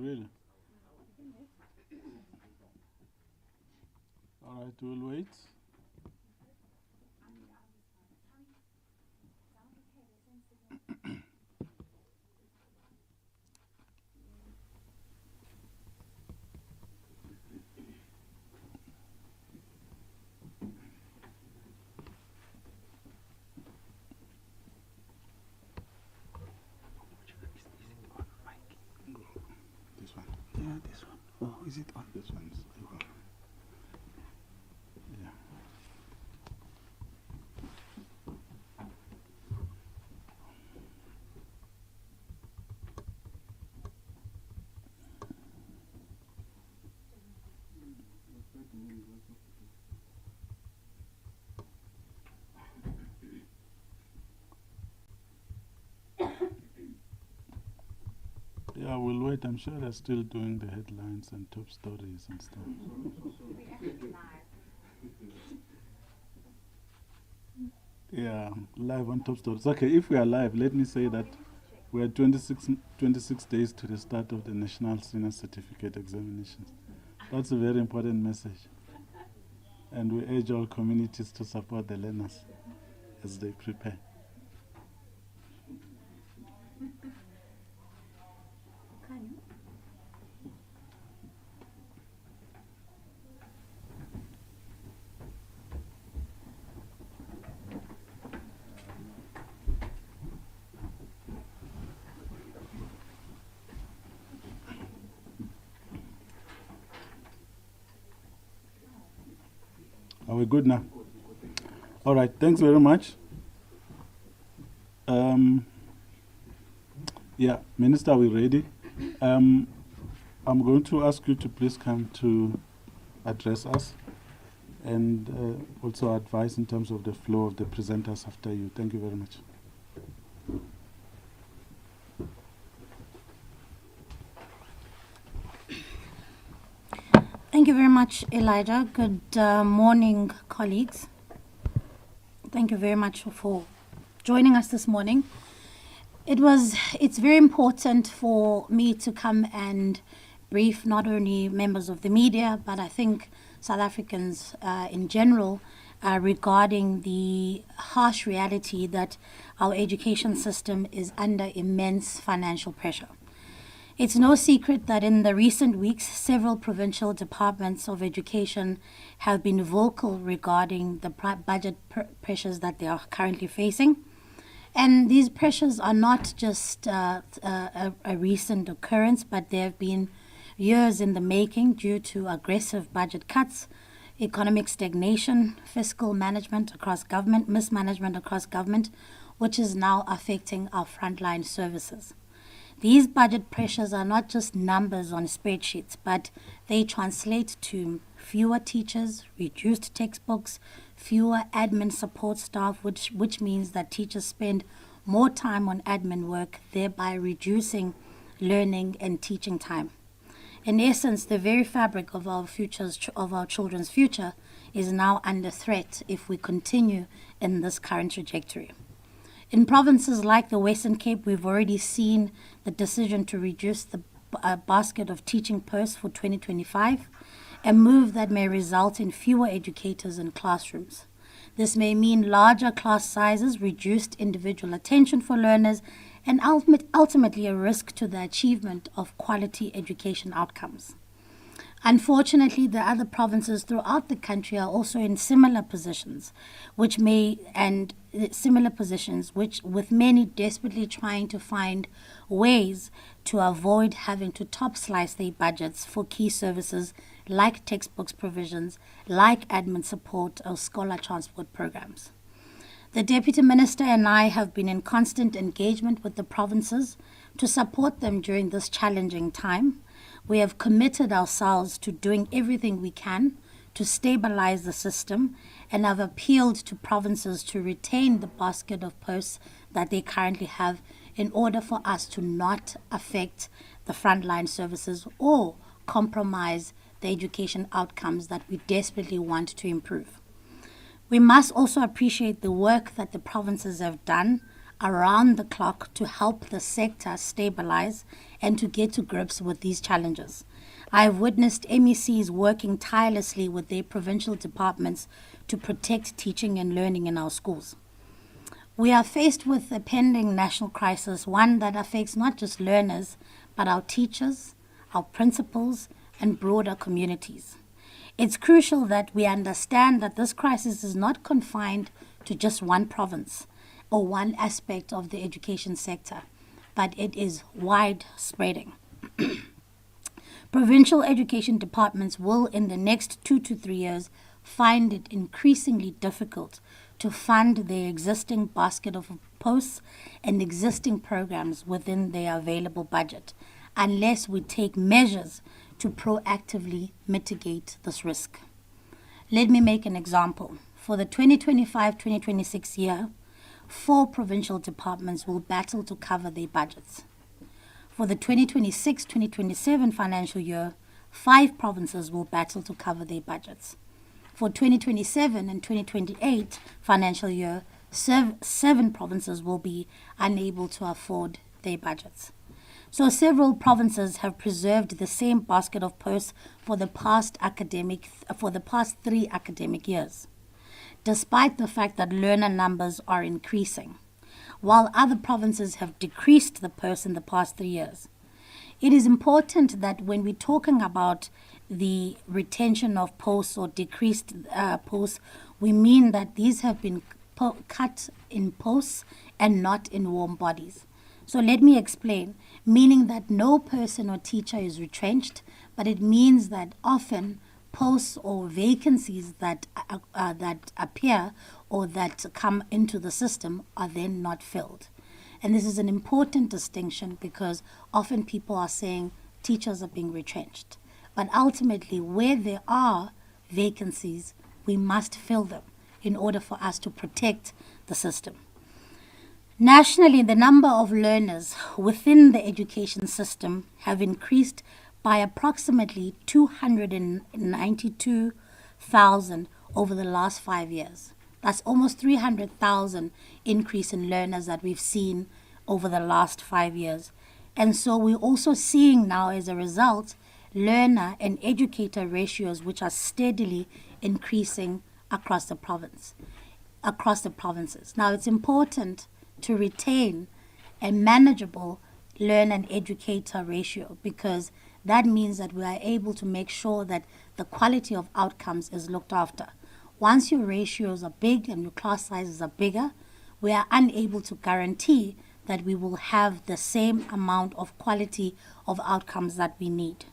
Really? All right, we'll wait. This one. Yeah, this one. Oh, is it on? This one's. Yeah. Yeah, we'll wait. I'm sure they're still doing the headlines and top stories and stuff. Yeah, live on top stories. Okay, if we are live, let me say that we are 26 days to the start of the National Senior Certificate Examinations. That's a very important message. And we urge all communities to support the learners as they prepare. Are we good now? All right, thanks very much. Yeah, Minister, are we ready? I'm going to ask you to please come to address us and also advise in terms of the flow of the presenters after you. Thank you very much. Thank you very much, Elijah. Good morning, colleagues. Thank you very much for joining us this morning. It's very important for me to come and brief not only members of the media, but I think South Africans in general regarding the harsh reality that our education system is under immense financial pressure. It's no secret that in the recent weeks, several provincial departments of education have been vocal regarding the budget pressures that they are currently facing. And these pressures are not just a recent occurrence, but they have been years in the making due to aggressive budget cuts, economic stagnation, fiscal management across government, mismanagement across government, which is now affecting our frontline services. These budget pressures are not just numbers on spreadsheets, but they translate to fewer teachers, reduced textbooks, fewer admin support staff, which means that teachers spend more time on admin work, thereby reducing learning and teaching time. In essence, the very fabric of our children's future is now under threat if we continue in this current trajectory. In provinces like the Western Cape, we've already seen the decision to reduce the basket of teaching posts for 2025, a move that may result in fewer educators in classrooms. This may mean larger class sizes, reduced individual attention for learners, and ultimately a risk to the achievement of quality education outcomes. Unfortunately, the other provinces throughout the country are also in similar positions, which with many desperately trying to find ways to avoid having to top slice their budgets for key services like textbooks provisions, like admin support or scholar transport programs. The Deputy Minister and I have been in constant engagement with the provinces to support them during this challenging time. We have committed ourselves to doing everything we can to stabilize the system and have appealed to provinces to retain the basket of posts that they currently have in order for us to not affect the frontline services or compromise the education outcomes that we desperately want to improve. We must also appreciate the work that the provinces have done around the clock to help the sector stabilize and to get to grips with these challenges. I have witnessed MECs working tirelessly with their provincial departments to protect teaching and learning in our schools. We are faced with a pending national crisis, one that affects not just learners, but our teachers, our principals, and broader communities. It's crucial that we understand that this crisis is not confined to just one province or one aspect of the education sector, but it is wide-spreading. Provincial education departments will, in the next 2 to 3 years, find it increasingly difficult to fund their existing basket of posts and existing programs within their available budget, unless we take measures to proactively mitigate this risk. Let me make an example. For the 2025-2026 year, 4 provincial departments will battle to cover their budgets. For the 2026-2027 financial year, 5 provinces will battle to cover their budgets. For 2027 and 2028 financial year, 7 provinces will be unable to afford their budgets. So several provinces have preserved the same basket of posts for the past 3 academic years, despite the fact that learner numbers are increasing, while other provinces have decreased the posts in the past 3 years. It is important that when we're talking about the retention of posts or decreased posts, we mean that these have been cut in posts and not in warm bodies. So let me explain, meaning that no person or teacher is retrenched, but it means that often posts or vacancies that appear or that come into the system are then not filled. And this is an important distinction because often people are saying teachers are being retrenched. But ultimately, where there are vacancies, we must fill them in order for us to protect the system. Nationally, the number of learners within the education system have increased by approximately 292,000 over the last 5 years. That's almost 300,000 increase in learners that we've seen over the last 5 years. And so we're also seeing now, as a result, learner and educator ratios which are steadily increasing across the provinces. Now, it's important to retain a manageable learner and educator ratio because that means that we are able to make sure that the quality of outcomes is looked after. Once your ratios are big and your class sizes are bigger, we are unable to guarantee that we will have the same amount of quality of outcomes that we need.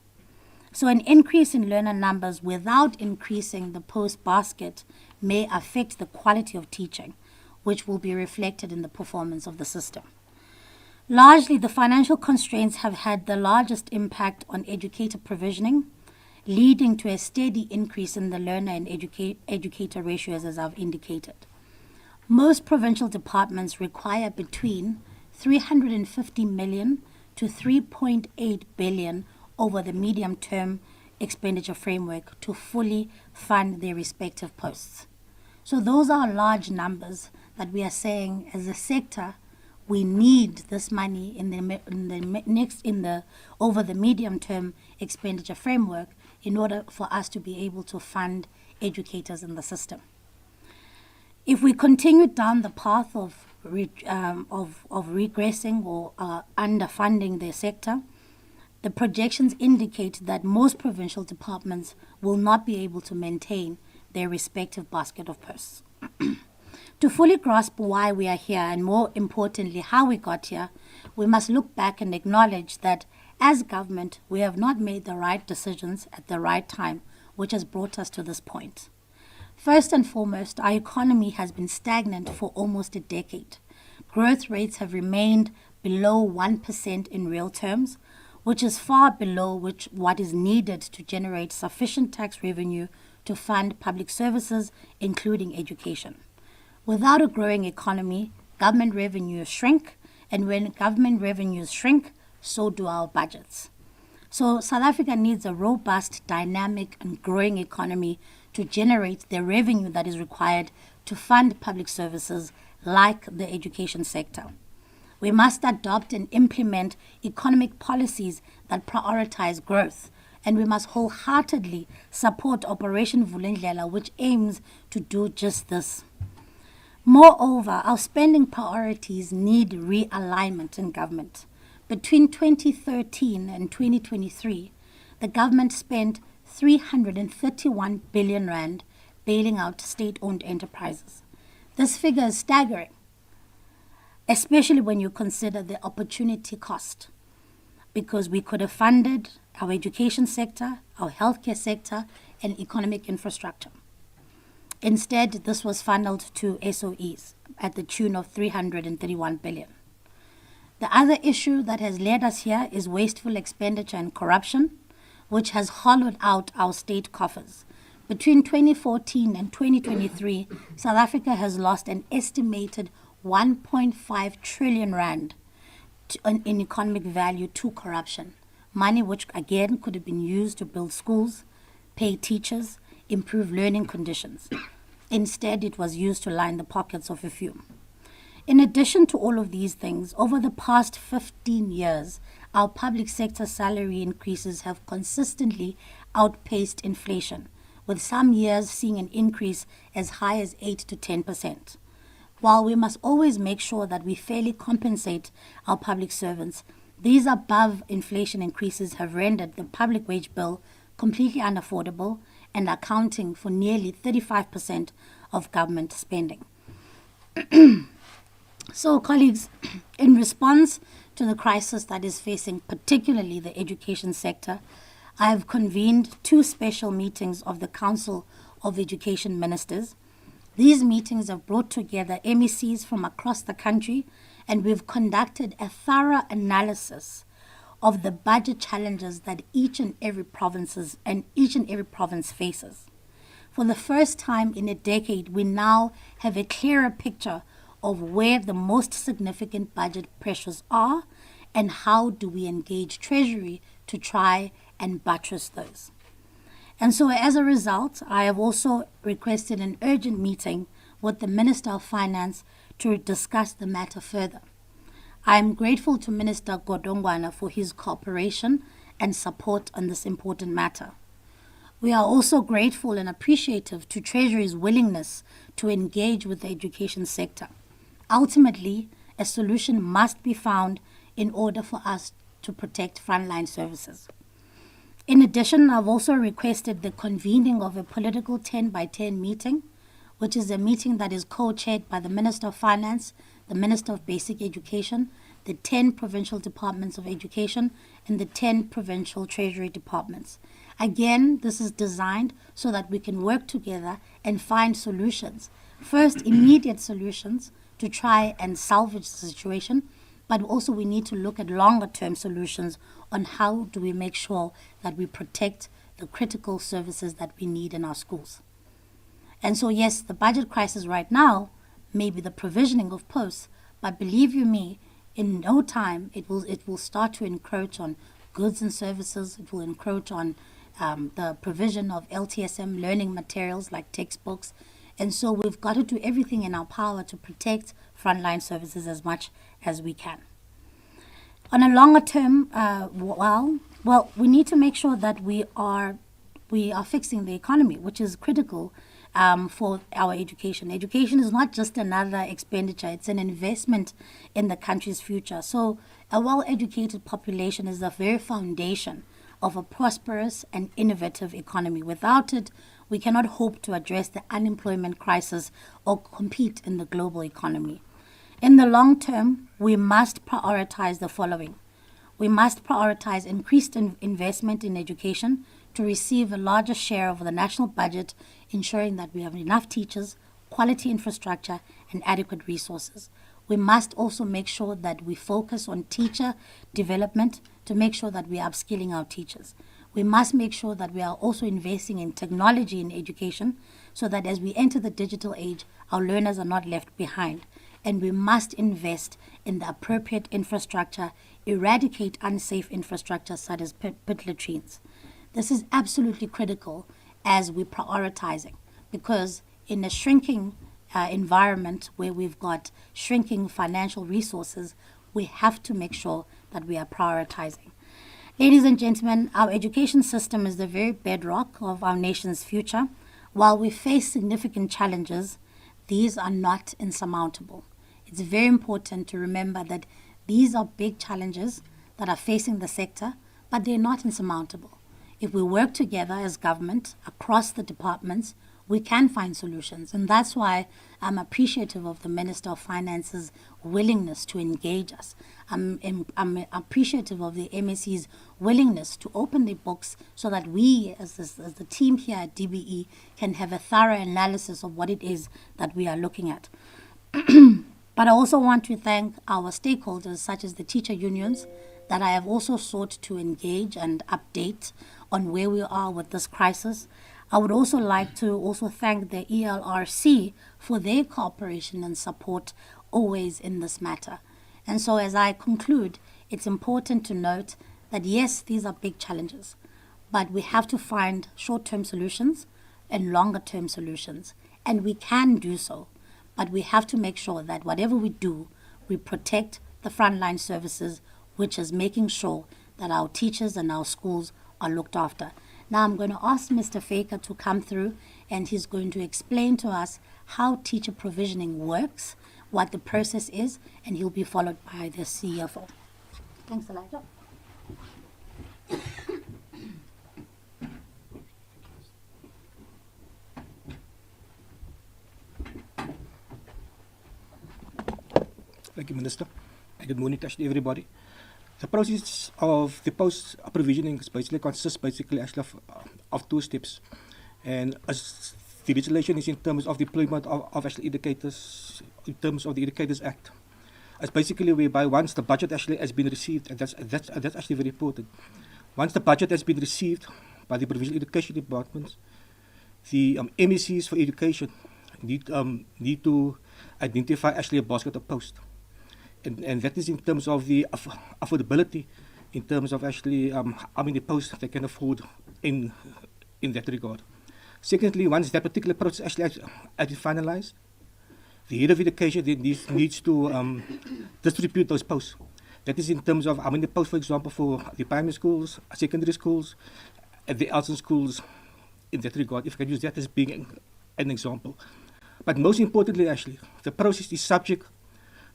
So an increase in learner numbers without increasing the post basket may affect the quality of teaching, which will be reflected in the performance of the system. Largely, the financial constraints have had the largest impact on educator provisioning, leading to a steady increase in the learner and educator ratios, as I've indicated. Most provincial departments require between 350 million to 3.8 billion over the medium-term expenditure framework to fully fund their respective posts. So those are large numbers that we are saying as a sector we need this money over the medium-term expenditure framework in order for us to be able to fund educators in the system. If we continue down the path of regressing or underfunding the sector, the projections indicate that most provincial departments will not be able to maintain their respective basket of posts. To fully grasp why we are here and, more importantly, how we got here, we must look back and acknowledge that as government, we have not made the right decisions at the right time, which has brought us to this point. First and foremost, our economy has been stagnant for almost a decade. Growth rates have remained below 1% in real terms, which is far below what is needed to generate sufficient tax revenue to fund public services, including education. Without a growing economy, government revenues shrink, and when government revenues shrink, so do our budgets. So South Africa needs a robust, dynamic, and growing economy to generate the revenue that is required to fund public services like the education sector. We must adopt and implement economic policies that prioritize growth, and we must wholeheartedly support Operation Vulindlela, which aims to do just this. Moreover, our spending priorities need realignment in government. Between 2013 and 2023, the government spent 331 billion rand bailing out state-owned enterprises. This figure is staggering, especially when you consider the opportunity cost, because we could have funded our education sector, our healthcare sector, and economic infrastructure. Instead, this was funneled to SOEs at the tune of 331 billion. The other issue that has led us here is wasteful expenditure and corruption, which has hollowed out our state coffers. Between 2014 and 2023, South Africa has lost an estimated 1.5 trillion rand in economic value to corruption. Money which again could have been used to build schools, pay teachers, improve learning conditions. Instead, it was used to line the pockets of a few. In addition to all of these things, over the past 15 years, our public sector salary increases have consistently outpaced inflation, with some years seeing an increase as high as 8 to 10%. While we must always make sure that we fairly compensate our public servants, these above inflation increases have rendered the public wage bill completely unaffordable and accounting for nearly 35% of government spending. So, colleagues, in response to the crisis that is facing particularly the education sector, I have convened 2 special meetings of the Council of Education Ministers. These meetings have brought together MECs from across the country, and we've conducted a thorough analysis of the budget challenges that each and every province faces. For the first time in a decade, we now have a clearer picture of where the most significant budget pressures are and how do we engage Treasury to try and buttress those. And so as a result, I have also requested an urgent meeting with the Minister of Finance to discuss the matter further. I am grateful to Minister Godongwana for his cooperation and support on this important matter. We are also grateful and appreciative to Treasury's willingness to engage with the education sector. Ultimately, a solution must be found in order for us to protect frontline services. In addition, I've also requested the convening of a political 10 by 10 meeting, which is a meeting that is co-chaired by the Minister of Finance, the Minister of Basic Education, the 10 provincial departments of education, and the 10 provincial treasury departments. Again, this is designed so that we can work together and find solutions. First, immediate solutions to try and salvage the situation, but also we need to look at longer-term solutions on how do we make sure that we protect the critical services that we need in our schools. And so, yes, the budget crisis right now may be the provisioning of posts, but believe you me, in no time it will start to encroach on goods and services. It will encroach on the provision of LTSM learning materials like textbooks. And so we've got to do everything in our power to protect frontline services as much as we can. On a longer term, we need to make sure that we are fixing the economy, which is critical for our education. Education is not just another expenditure, it's an investment in the country's future. So a well-educated population is the very foundation of a prosperous and innovative economy. Without it, we cannot hope to address the unemployment crisis or compete in the global economy. In the long term, we must prioritize the following. We must prioritize increased investment in education to receive a larger share of the national budget, ensuring that we have enough teachers, quality infrastructure, and adequate resources. We must also make sure that we focus on teacher development to make sure that we are upskilling our teachers. We must make sure that we are also investing in technology in education so that as we enter the digital age, our learners are not left behind. And we must invest in the appropriate infrastructure, eradicate unsafe infrastructure such as pit latrines. This is absolutely critical as we're prioritizing, because in a shrinking environment where we've got shrinking financial resources, we have to make sure that we are prioritizing. Ladies and gentlemen, our education system is the very bedrock of our nation's future. While we face significant challenges, these are not insurmountable. It's very important to remember that these are big challenges that are facing the sector, but they're not insurmountable. If we work together as government across the departments, we can find solutions. And that's why I'm appreciative of the Minister of Finance's willingness to engage us. I'm appreciative of the MSC's willingness to open their books so that we, as the team here at DBE, can have a thorough analysis of what it is that we are looking at. But I also want to thank our stakeholders, such as the teacher unions, that I have also sought to engage and update on where we are with this crisis. I would also like to also thank the ELRC for their cooperation and support always in this matter. And so as I conclude, it's important to note that yes, these are big challenges, but we have to find short-term solutions and longer-term solutions. And we can do so, but we have to make sure that whatever we do, we protect the frontline services, which is making sure that our teachers and our schools are looked after. Now I'm going to ask Mr. Faker to come through, and he's going to explain to us how teacher provisioning works, what the process is, and he'll be followed by the CFO. Thanks, Elijah. Thank you, Minister. Good morning to everybody. The process of the post-provisioning consists actually of two steps. And as the legislation is in terms of deployment of actually educators, in terms of the Educators Act. It's basically whereby once the budget actually has been received, and that's actually very important. Once the budget has been received by the Provincial Education Departments, the MECs for education need to identify actually a basket of posts. And that is in terms of the affordability, in terms of actually how many posts they can afford in that regard. Secondly, once that particular process actually has been finalized, the head of education needs to distribute those posts. That is in terms of how many posts, for example, for the primary schools, secondary schools, and the Elson schools in that regard, if I can use that as being an example. But most importantly, actually, the process is subject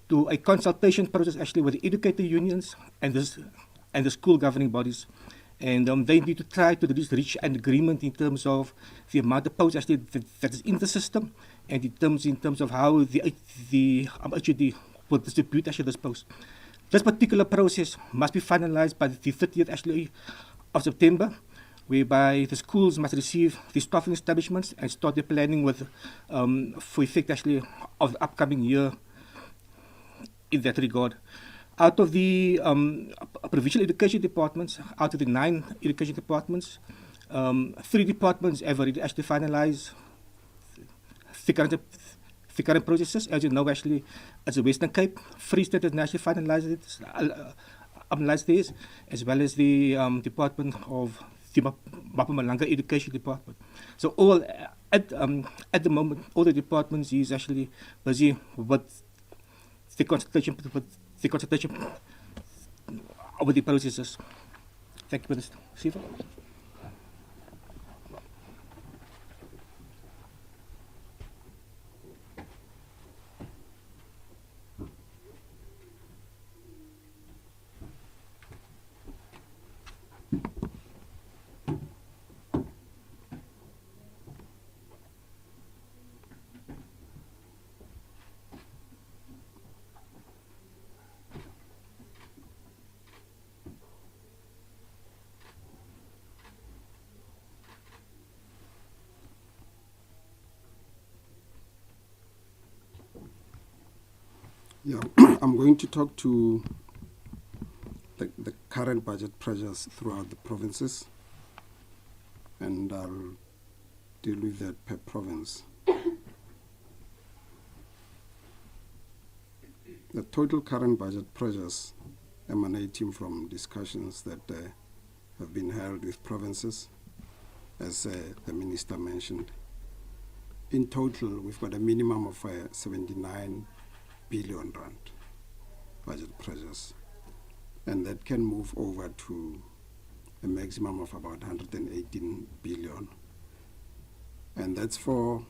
to a consultation process actually with the educator unions and the school governing bodies. And they need to try to reach an agreement in terms of the amount of posts actually that is in the system, and in terms of how the HUD will distribute actually those posts. This particular process must be finalized by the 30th actually of September, whereby the schools must receive the staffing establishments and start their planning with for effect actually of the upcoming year in that regard. Out of the provincial education departments, out of the 9 education departments, 3 departments have already actually finalized the current processes. As you know, actually, as the Western Cape, Free State has actually finalized theirs, as well as the Department of the Mpumalanga Education Department. So all at the moment, all the departments is actually busy with the consultation over the processes. Thank you, Minister. Siva? Yeah, I'm going to talk to the current budget pressures throughout the provinces, and I'll deal with that per province. The total current budget pressures emanating from discussions that have been held with provinces, as the Minister mentioned, in total, we've got a minimum of 79 billion rand budget pressures, and that can move over to a maximum of about 118 billion, and that's for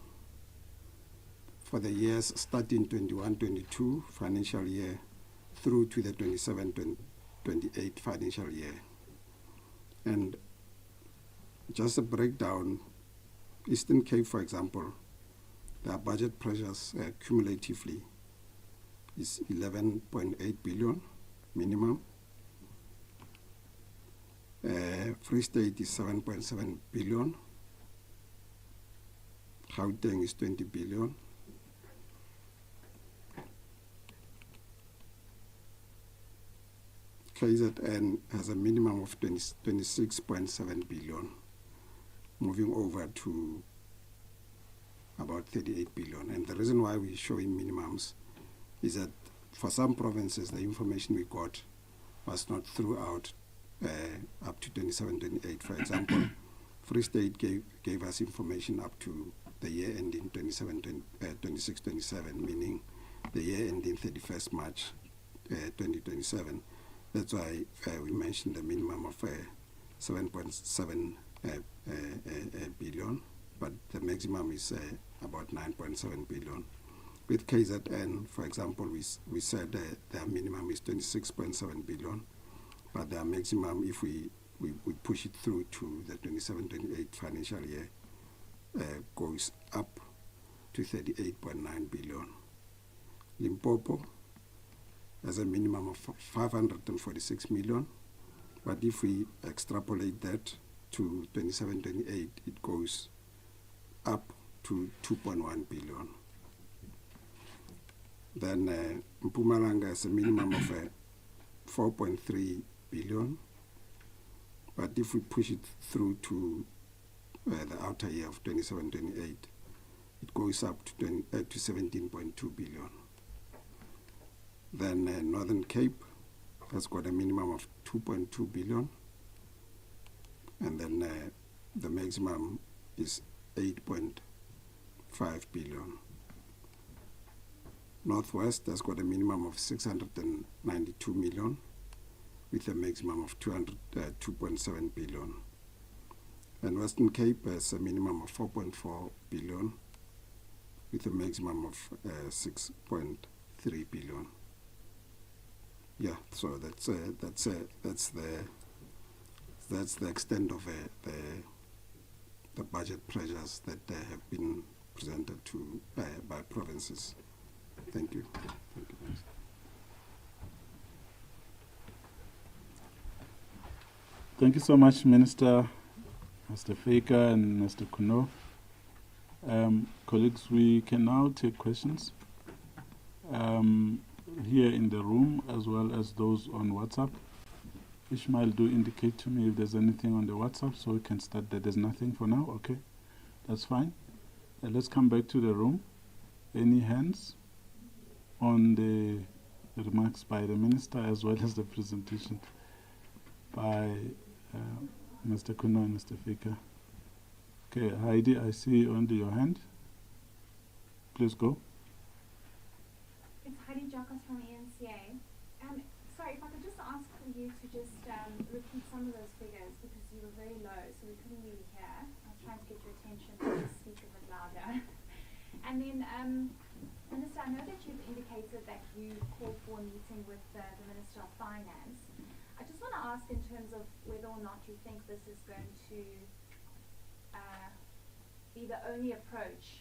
the years starting 21-22 financial year through to the 27-28 financial year. And just a breakdown, Eastern Cape, for example, their budget pressures cumulatively is 11.8 billion minimum. Free State is 7.7 billion. Gauteng is 20 billion. KZN has a minimum of 26.7 billion, moving over to about 38 billion. And the reason why we're showing minimums is that for some provinces, the information we got was not throughout up to 27-28. For example, Free State gave us information up to the year ending 26-27, meaning the year ending 31st March 2027. That's why we mentioned a minimum of 7.7 billion, but the maximum is about 9.7 billion. With KZN, for example, we said their minimum is 26.7 billion, but their maximum, if we push it through to the 27-28 financial year, goes up to 38.9 billion. Limpopo has a minimum of 546 million, but if we extrapolate that to 27-28, it goes up to 2.1 billion. Then Mpumalanga has a minimum of 4.3 billion, but if we push it through to the outer year of 27-28, it goes up to 17.2 billion. Then Northern Cape has got a minimum of 2.2 billion, and then the maximum is 8.5 billion. Northwest has got a minimum of 692 million with a maximum of 2.7 billion. And Western Cape has a minimum of 4.4 billion with a maximum of 6.3 billion. Yeah, so that's the extent of the budget pressures that have been presented to by provinces. Thank you. Thank you. Thank you so much, Minister, Mr. Faker and Mr. Kuno. Colleagues, we can now take questions here in the room as well as those on WhatsApp. Ishmael, do indicate to me if there's anything on the WhatsApp so we can start that. There's nothing for now? Okay, that's fine. Let's come back to the room. Any hands on the remarks by the Minister as well as the presentation by Mr. Kuno and Mr. Faker? Okay, Heidi, I see under your hand. Please go. It's Heidi Jacos from ENCA. Sorry, if I could just ask for you to just repeat some of those figures because you were very low, so we couldn't really hear. I was trying to get your attention to just speak a bit louder. And then, Minister, I know that you've indicated that you called for a meeting with the Minister of Finance. I just want to ask in terms of whether or not you think this is going to be the only approach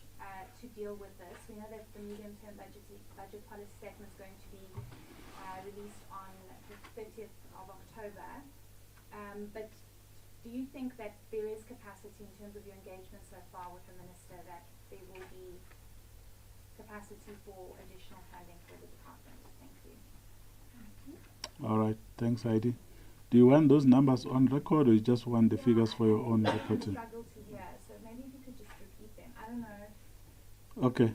to deal with this. We know that the medium-term budget policy statement is going to be released on the 30th of October. But do you think that there is capacity in terms of your engagement so far with the Minister that there will be capacity for additional funding for the department? Thank you. All right, thanks, Heidi. Do you want those numbers on record or you just want the figures for your own reporting? I struggle to hear, so maybe if you could just repeat them. I don't know. Okay.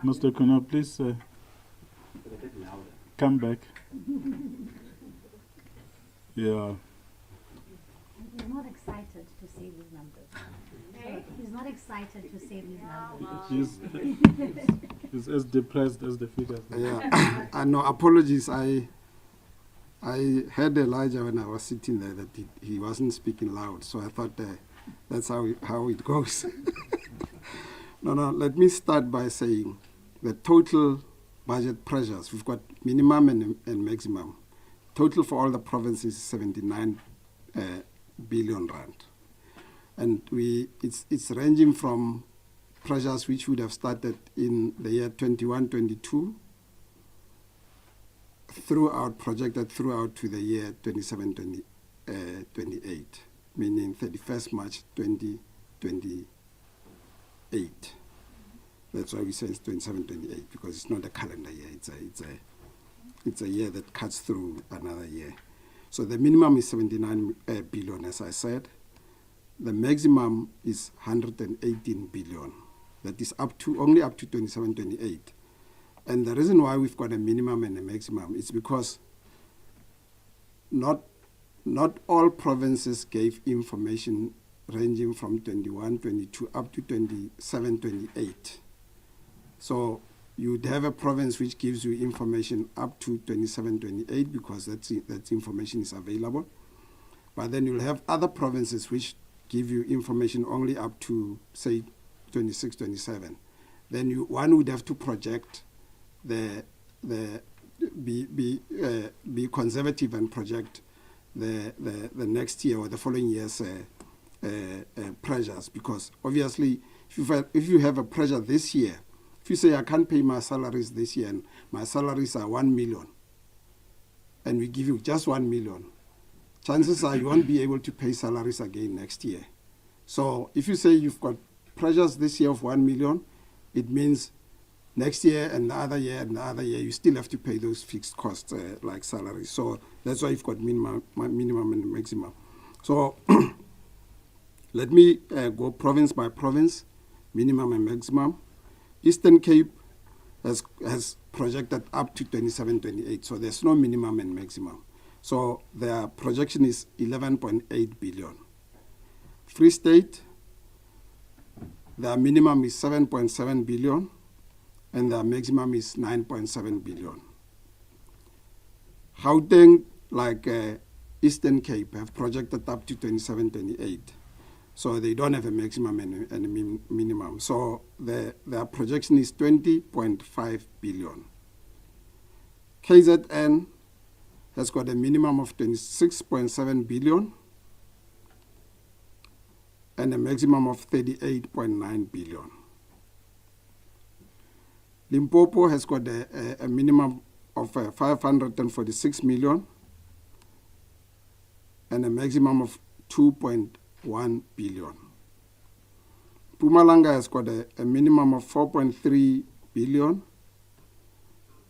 Mr. Kuno, please come back. Yeah. He's not excited to save his numbers. Eh? He's not excited to save his numbers. He's as depressed as the figures. Yeah, I know. Apologies. I heard Elijah when I was sitting there that he wasn't speaking loud, so I thought that's how it goes. No. Let me start by saying the total budget pressures. We've got minimum and maximum. Total for all the provinces is 79 billion rand, and it's ranging from pressures which would have started in the year 21-22 projected throughout to the year 27-28, meaning 31st March 2028. That's why we say it's 27-28, because it's not a calendar year. It's a year that cuts through another year. So the minimum is 79 billion, as I said. The maximum is 118 billion. That is only up to 27-28. And the reason why we've got a minimum and a maximum is because not all provinces gave information ranging from 21-22 up to 27-28. So you'd have a province which gives you information up to 27-28 because that information is available. But then you'll have other provinces which give you information only up to, say, 26-27. Then one would have to project be conservative and project the next year or the following year's pressures, because obviously if you have a pressure this year, if you say I can't pay my salaries this year and my salaries are 1 million and we give you just 1 million, chances are you won't be able to pay salaries again next year. So if you say you've got pressures this year of 1 million, it means next year and the other year and the other year, you still have to pay those fixed costs like salaries. So that's why you've got minimum and maximum. So let me go province by province, minimum and maximum. Eastern Cape has projected up to 27-28, so there's no minimum and maximum. So their projection is 11.8 billion. Free State, their minimum is 7.7 billion. And the maximum is 9.7 billion. Gauteng, like Eastern Cape, have projected up to 27-28. So they don't have a maximum and a minimum. So their projection is 20.5 billion. KZN has got a minimum of 26.7 billion and a maximum of 38.9 billion. Limpopo has got a minimum of 546 million and a maximum of 2.1 billion. Mpumalanga has got a minimum of 4.3 billion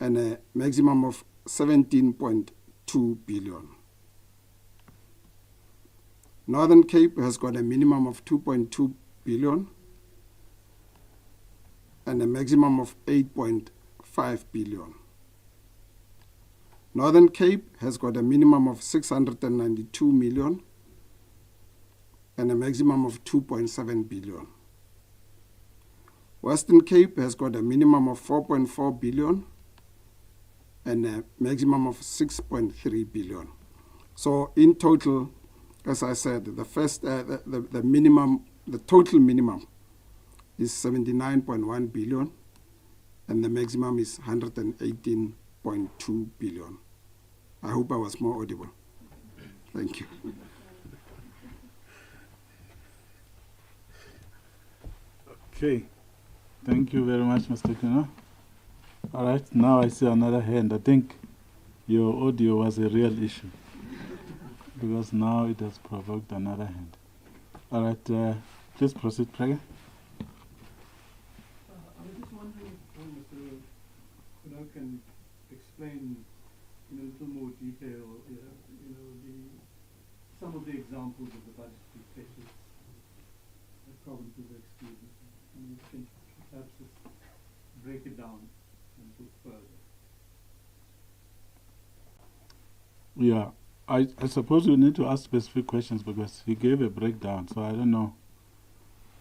and a maximum of 17.2 billion. Northern Cape has got a minimum of 2.2 billion and a maximum of 8.5 billion. Northern Cape has got a minimum of 692 million and a maximum of 2.7 billion. Western Cape has got a minimum of 4.4 billion and a maximum of 6.3 billion. So in total, as I said, the total minimum is 79.1 billion and the maximum is 118.2 billion. I hope I was more audible. Thank you. Okay. Thank you very much, Mr. Kuno. All right, now I see another hand. I think your audio was a real issue because now it has provoked another hand. All right, please proceed, Praga. I was just wondering if Mr. Kuno can explain in a little more detail, some of the examples of the budgetary pressures that provinces are experiencing. And you can perhaps just break it down a little further. Yeah, I suppose you need to ask specific questions because he gave a breakdown, so I don't know.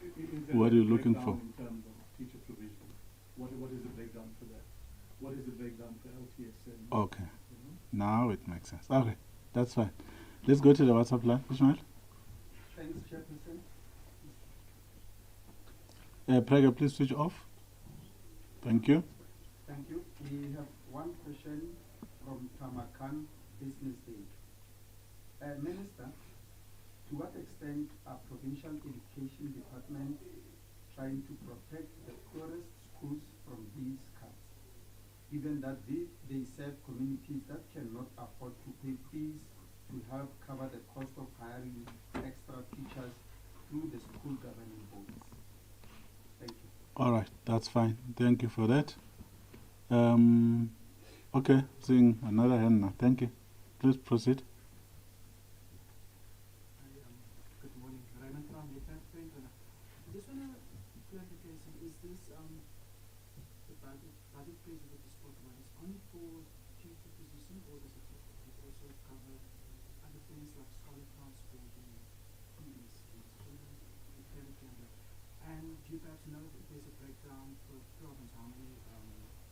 Is there What a are you looking breakdown for? in terms of teacher provision? What is the breakdown for that? What is the breakdown for LTSM? Okay, You know? now it makes sense. Okay, that's fine. Let's go to the WhatsApp line. Ishmael? Thanks, Chairperson. Praga, please switch off. Thank you. Thank you. We have one question from Tamakan Business Day. Minister, to what extent are provincial education departments trying to protect the poorest schools from these cuts, given that they serve communities that cannot afford to pay fees to help cover the cost of hiring extra teachers through the school governing boards? Thank you. All right, that's fine. Thank you for that. Okay, seeing another hand now. Thank you. Please proceed. Good morning. Raymond from the Print. I just want to clarification, is this the budget phase that you spoke about is only for teacher position, or does it also cover other things like scholar transport and fees? Clarity on that. And do you perhaps know if there's a breakdown per province, how many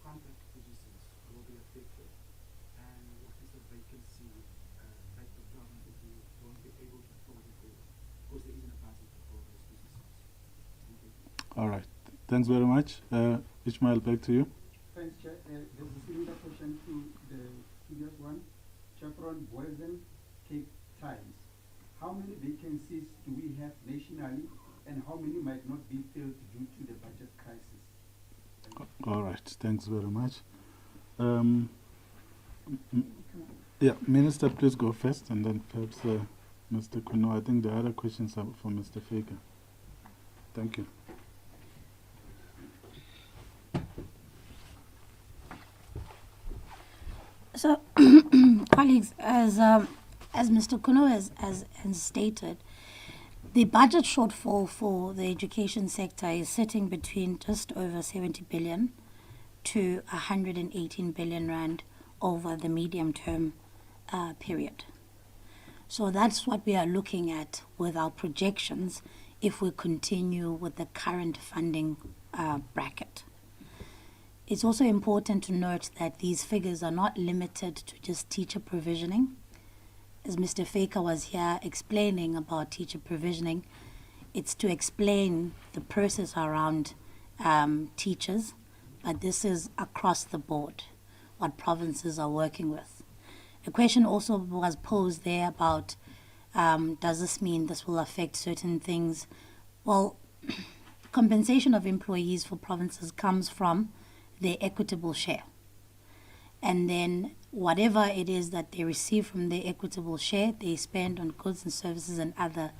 contract positions will be affected, and what is the vacancy rate per province if you won't be able to afford it, because there isn't a budget for those positions? Thank you. All right. Thanks very much. Ishmael, back to you. Thanks, Chair. There's a similar question to the previous one. Chevron Boysen, Cape Times. How many vacancies do we have nationally, and how many might not be filled due to the budget crisis? All right. Thanks very much. Yeah, Minister, please go first, and then perhaps Mr. Kuno. I think the other questions are for Mr. Faker. Thank you. So, colleagues, as Mr. Kuno has stated, the budget shortfall for the education sector is sitting between just over 70 billion to 118 billion rand over the medium term period. So that's what we are looking at with our projections if we continue with the current funding bracket. It's also important to note that these figures are not limited to just teacher provisioning. As Mr. Faker was here explaining about teacher provisioning, it's to explain the process around teachers, but this is across the board, what provinces are working with. A question also was posed there about, does this mean this will affect certain things? Well, compensation of employees for provinces comes from their equitable share. And then whatever it is that they receive from their equitable share, they spend on goods and services and other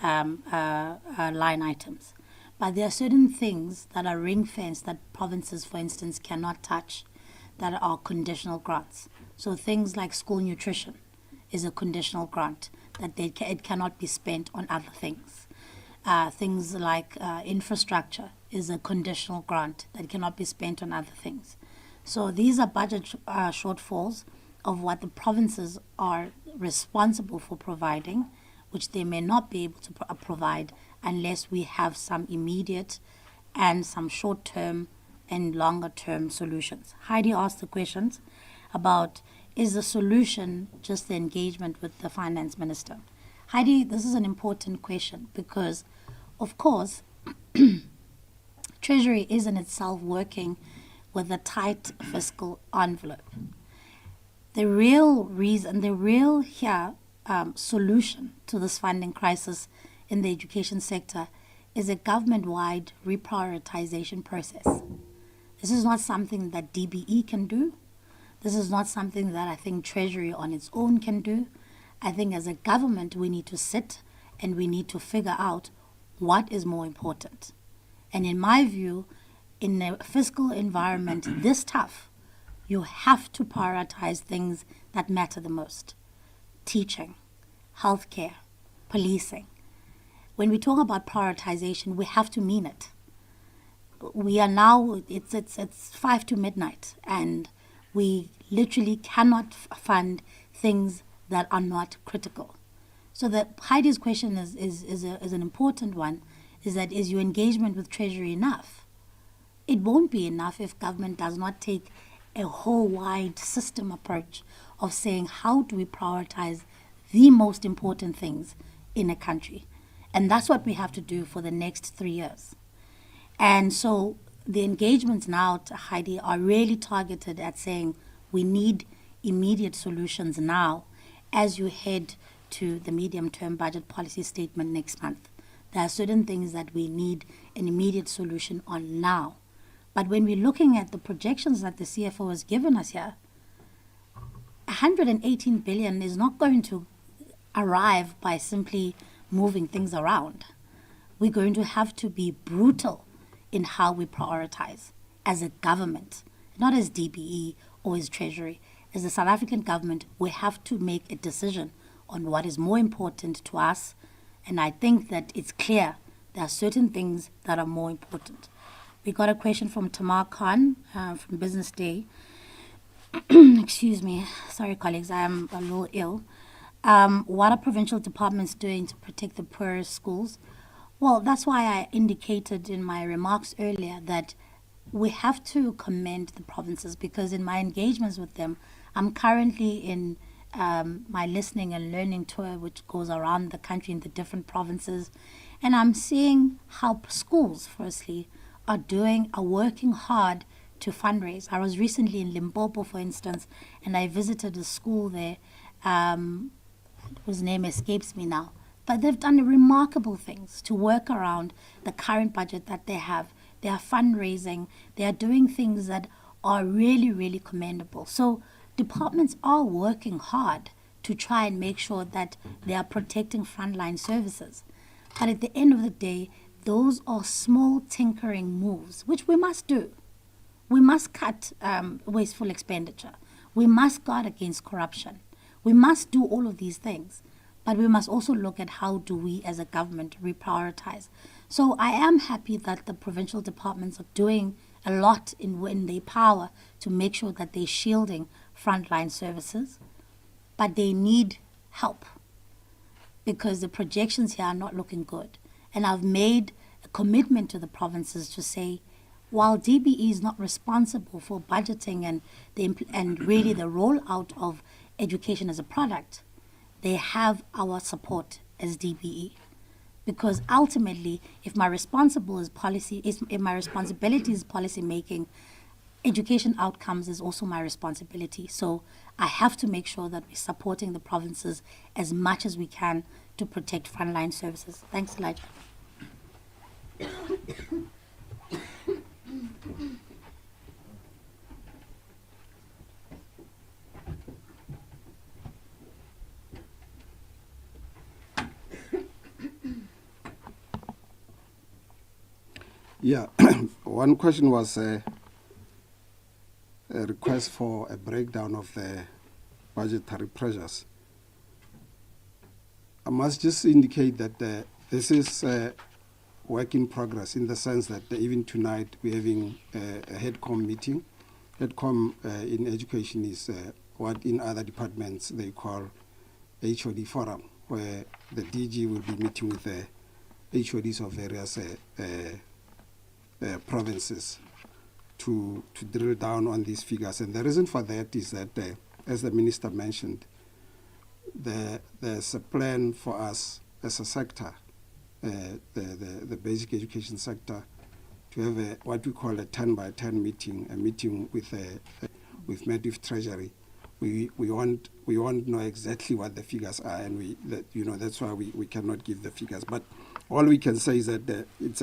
line items. But there are certain things that are ring-fenced that provinces, for instance, cannot touch, that are conditional grants. So things like school nutrition is a conditional grant, that it cannot be spent on other things. Things like infrastructure is a conditional grant that cannot be spent on other things. So these are budget shortfalls of what the provinces are responsible for providing, which they may not be able to provide unless we have some immediate and some short-term and longer-term solutions. Heidi asked the questions about, is the solution just the engagement with the finance minister? Heidi, this is an important question because, of course, Treasury is in itself working with a tight fiscal envelope. The real reason, solution to this funding crisis in the education sector is a government-wide reprioritization process. This is not something that DBE can do. This is not something that I think Treasury on its own can do. I think as a government, we need to sit and we need to figure out what is more important. And in my view, in a fiscal environment this tough, you have to prioritize things that matter the most. Teaching, healthcare, policing. When we talk about prioritization, we have to mean it. We are now, it's 5 to midnight, and we literally cannot fund things that are not critical. So Heidi's question is an important one, is that is your engagement with Treasury enough? It won't be enough if government does not take a whole wide system approach of saying how do we prioritize the most important things in a country. And that's what we have to do for the next 3 years. And so the engagements now, Heidi, are really targeted at saying we need immediate solutions now as you head to the medium-term budget policy statement next month. There are certain things that we need an immediate solution on now. But when we're looking at the projections that the CFO has given us here, 118 billion is not going to arrive by simply moving things around. We're going to have to be brutal in how we prioritize as a government, not as DBE or as Treasury. As the South African government, we have to make a decision on what is more important to us. And I think that it's clear there are certain things that are more important. We got a question from Tamar Khan from Business Day. Excuse me. Sorry, colleagues, I am a little ill. What are provincial departments doing to protect the poorest schools? Well, that's why I indicated in my remarks earlier that we have to commend the provinces, because in my engagements with them, I'm currently in my listening and learning tour, which goes around the country in the different provinces. And I'm seeing how schools, firstly, are working hard to fundraise. I was recently in Limpopo, for instance, and I visited a school there, whose name escapes me now. But they've done remarkable things to work around the current budget that they have. They are fundraising. They are doing things that are really, really commendable. So departments are working hard to try and make sure that they are protecting frontline services. But at the end of the day, those are small tinkering moves, which we must do. We must cut wasteful expenditure. We must guard against corruption. We must do all of these things. But we must also look at how do we as a government reprioritize. So I am happy that the provincial departments are doing a lot in their power to make sure that they're shielding frontline services. But they need help, because the projections here are not looking good. And I've made a commitment to the provinces to say, while DBE is not responsible for budgeting and really the rollout of education as a product, they have our support as DBE. Because ultimately, if my responsibility is policy making, education outcomes is also my responsibility. So I have to make sure that we're supporting the provinces as much as we can to protect frontline services. Thanks, Elijah. Yeah, one question was a request for a breakdown of the budgetary pressures. I must just indicate that this is a work in progress, in the sense that even tonight we're having a HEDCOM meeting. HEDCOM in education is what in other departments they call HOD forum, where the DG will be meeting with the HODs of various provinces to drill down on these figures. And the reason for that is that, as the minister mentioned, there's a plan for us as a sector, the basic education sector, to have what we call a 10-by-10 meeting, a meeting with Medif Treasury. We won't know exactly what the figures are, and that's why we cannot give the figures. But all we can say is that it's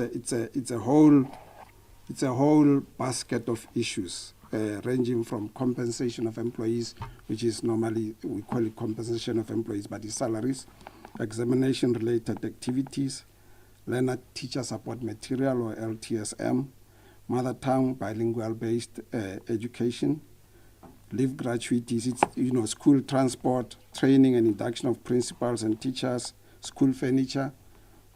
a whole basket of issues, ranging from compensation of employees, which is normally we call it compensation of employees, but it's salaries, examination-related activities, learner-teacher support material or LTSM, mother tongue bilingual-based education, leave gratuities, school transport, training and induction of principals and teachers, school furniture,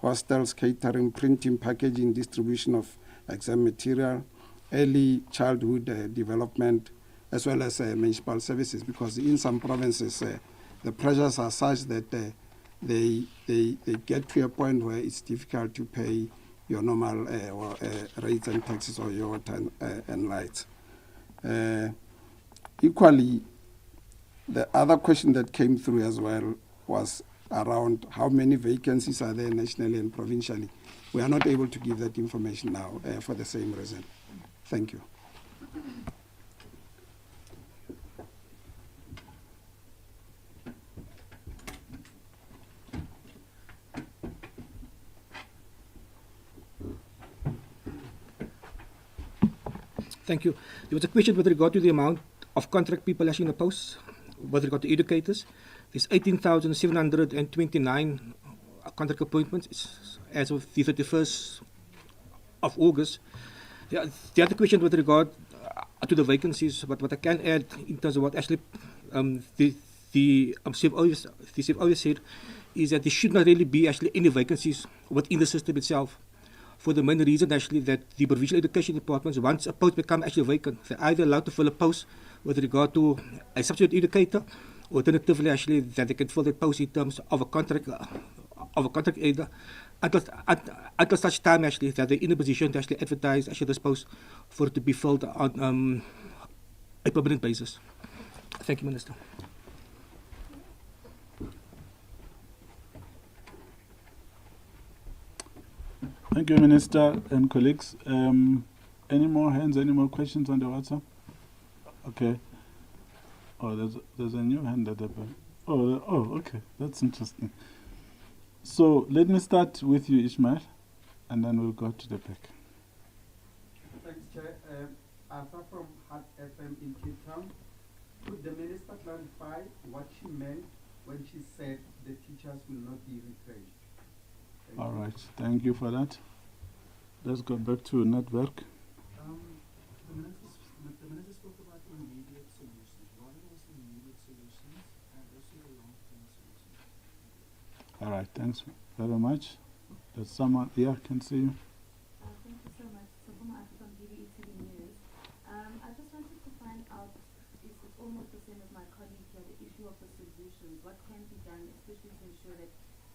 hostels, catering, printing, packaging, distribution of exam material, early childhood development, as well as municipal services, because in some provinces the pressures are such that they get to a point where it's difficult to pay your normal rates and taxes or your water and lights. Equally, the other question that came through as well was around how many vacancies are there nationally and provincially. We are not able to give that information now for the same reason. Thank you. Thank you. There was a question with regard to the amount of contract people actually in the posts, with regard to educators. There's 18,729 contract appointments. It's as of the 31st of August. The other question with regard to the vacancies, but what I can add in terms of what actually the CFO said, is that there should not really be actually any vacancies within the system itself. For the main reason actually that the provincial education departments, once a post becomes actually vacant, they're either allowed to fill a post with regard to a substitute educator, or alternatively actually that they can fill that post in terms of a contract aider until such time actually that they're in a position to actually advertise actually this post for it to be filled on a permanent basis. Thank you, Minister. Thank you, Minister and colleagues. Any more hands, any more questions on the WhatsApp? Okay. Oh, there's a new hand at the back. Oh, okay. That's interesting. So let me start with you, Ishmael, and then we'll go to the back. Thanks, Chair. Arthur from Hart FM in Cape Town. Could the Minister clarify what she meant when she said the teachers will not be retrenched? All right. Thank you for that. Let's go back to network. The minister spoke about immediate solutions. What are those immediate solutions and also the long-term solutions? All right. Thanks very much. There's someone here can see you. Thank you so much. So from BBE TV News. I just wanted to find out, it's almost the same as my colleague here, the issue of the solutions. What can be done, especially to ensure that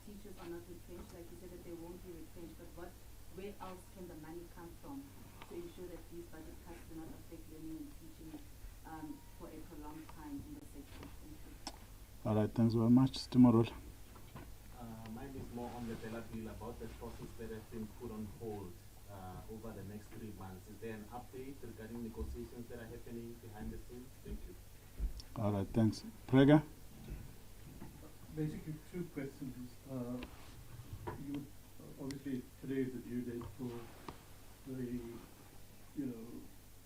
teachers are not retrenched, like you said that they won't be retrenched, but where else can the money come from to ensure that these budget cuts do not affect learning and teaching for a prolonged time in the sector? Thank you. All right, thanks very much. Timorol. Mine is more on the Bella bill about the process that has been put on hold over the next 3 months. Is there an update regarding negotiations that are happening behind the scenes? Thank you. All right, thanks. Prega? Basically, 2 questions. Obviously, today is the due date for the,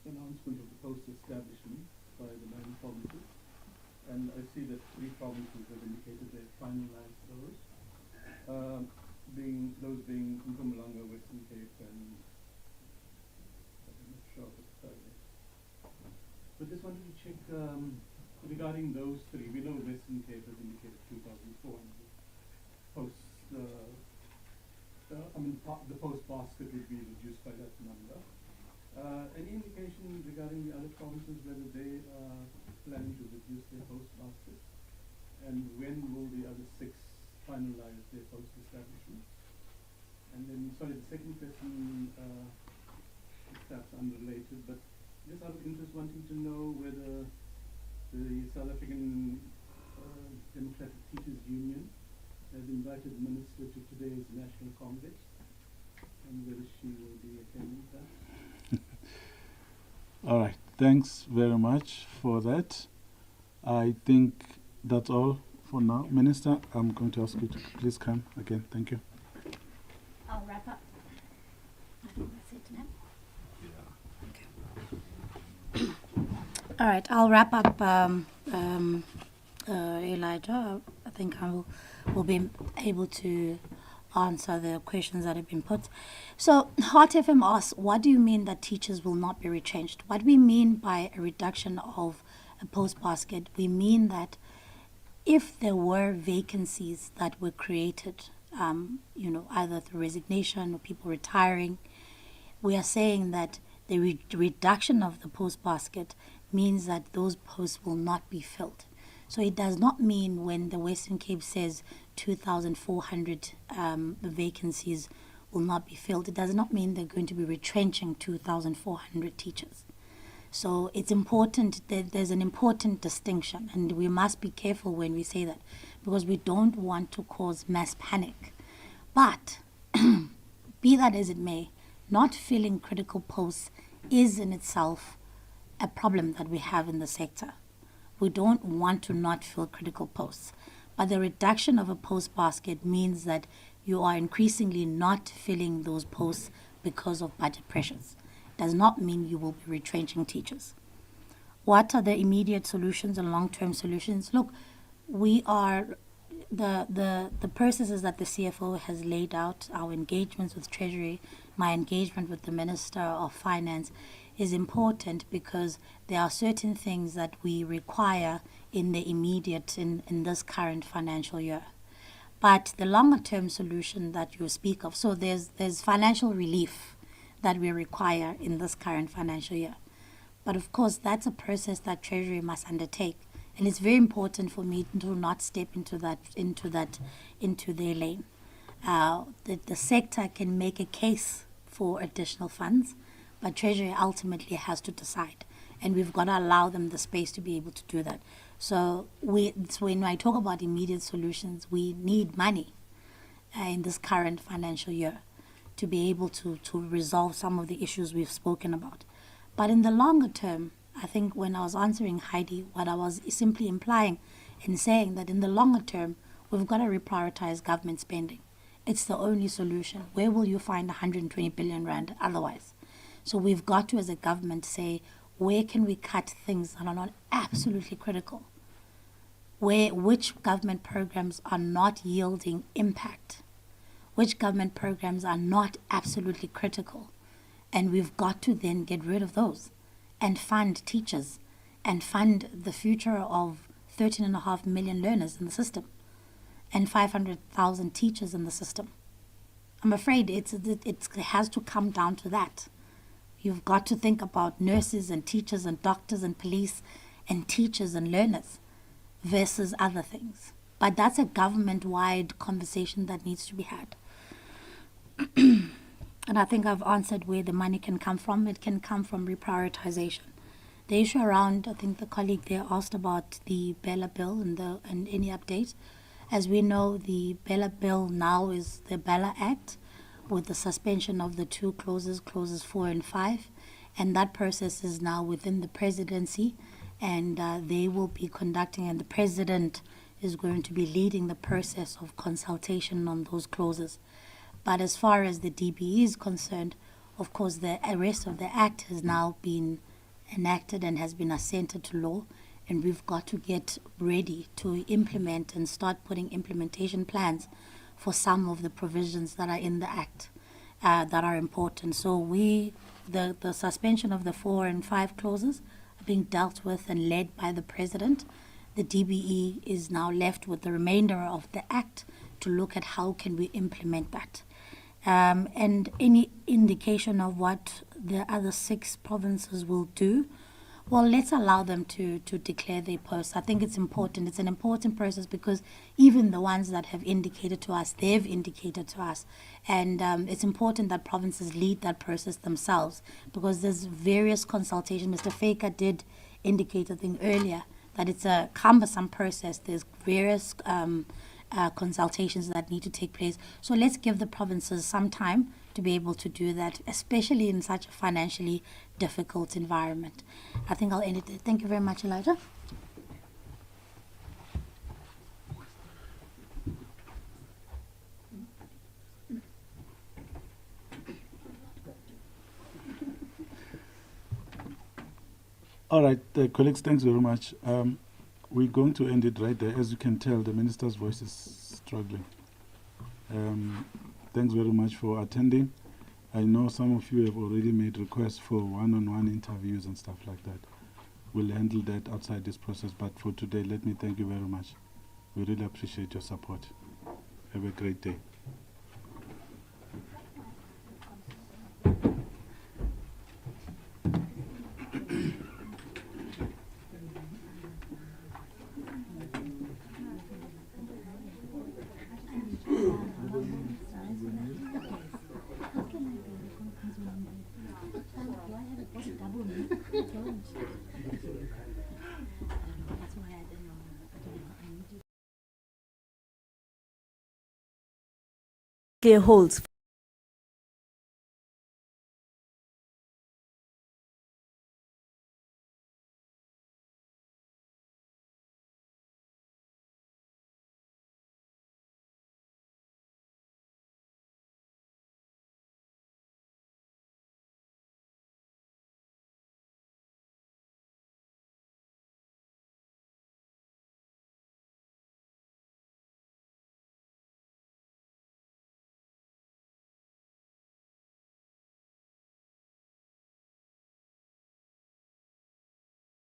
announcement of the post establishment by the 9 provinces, and I see that 3 provinces have indicated they've finalized those, being Mpumalanga, Western Cape, and I'm not sure of the third. But just wanted to check regarding those 3. We know Western Cape has indicated 2,400 posts. The post basket would be reduced by that number. Any indication regarding the other provinces whether they are planning to reduce their post baskets? And when will the other 6 finalize their post establishment? And then, sorry, the second question is perhaps unrelated, but just out of interest, wanting to know whether the South African Democratic Teachers Union has invited the Minister to today's National Congress, and whether she will be attending that. All right, thanks very much for that. I think that's all for now. Minister, I'm going to ask you to please come again. Thank you. I'll wrap up. I think that's it now. Okay. All right, I'll wrap up, Elijah. I think I will be able to answer the questions that have been put. So, Heart FM asks, what do you mean that teachers will not be retrenched? What we mean by a reduction of a post basket, we mean that if there were vacancies that were created, either through resignation or people retiring, we are saying that the reduction of the post basket means that those posts will not be filled. So it does not mean when the Western Cape says 2,400 vacancies will not be filled, it does not mean they're going to be retrenching 2,400 teachers. So it's important that there's an important distinction, and we must be careful when we say that, because we don't want to cause mass panic. But be that as it may, not filling critical posts is in itself a problem that we have in the sector. We don't want to not fill critical posts, but the reduction of a post basket means that you are increasingly not filling those posts because of budget pressures. Does not mean you will be retrenching teachers. What are the immediate solutions and long-term solutions? Look, we are the processes that the CFO has laid out, our engagements with Treasury, my engagement with the Minister of Finance is important because there are certain things that we require in the immediate, in this current financial year. But the longer term solution that you speak of, so there's financial relief that we require in this current financial year. But of course, that's a process that Treasury must undertake. And it's very important for me to not step into their lane. The sector can make a case for additional funds, but Treasury ultimately has to decide. And we've got to allow them the space to be able to do that. So when I talk about immediate solutions, we need money in this current financial year to be able to resolve some of the issues we've spoken about. But in the longer term, I think when I was answering Heidi, what I was simply implying in saying that in the longer term, we've got to reprioritize government spending. It's the only solution. Where will you find 120 billion rand otherwise? So we've got to, as a government, say, where can we cut things that are not absolutely critical? Which government programs are not yielding impact? Which government programs are not absolutely critical? And we've got to then get rid of those and fund teachers and fund the future of 13.5 million learners in the system and 500,000 teachers in the system. I'm afraid it has to come down to that. You've got to think about nurses and teachers and doctors and police and teachers and learners versus other things. But that's a government-wide conversation that needs to be had. And I think I've answered where the money can come from. It can come from reprioritization. The issue around, I think the colleague there asked about the Bella Bill and any update. As we know, the Bella Bill now is the Bella Act with the suspension of the two clauses 4 and 5. And that process is now within the presidency, and they will be conducting, and the president is going to be leading the process of consultation on those clauses. But as far as the DBE is concerned, of course, the rest of the act has now been enacted and has been assented to law, and we've got to get ready to implement and start putting implementation plans for some of the provisions that are in the act that are important. So the suspension of the 4 and 5 clauses are being dealt with and led by the president. The DBE is now left with the remainder of the act to look at how can we implement that. And any indication of what the other 6 provinces will do, well, let's allow them to declare their posts. I think it's important. It's an important process because even the ones that have indicated to us, they've indicated to us. And it's important that provinces lead that process themselves because there's various consultations. Mr. Faker did indicate, I think, earlier that it's a cumbersome process. There's various consultations that need to take place. So let's give the provinces some time to be able to do that, especially in such a financially difficult environment. I think I'll end it there. Thank you very much, Elijah. All right, colleagues, thanks very much. We're going to end it right there. As you can tell, the minister's voice is struggling. Thanks very much for attending. I know some of you have already made requests for one-on-one interviews and stuff like that. We'll handle that outside this process, but for today, let me thank you very much. We really appreciate your support. Have a great day. holds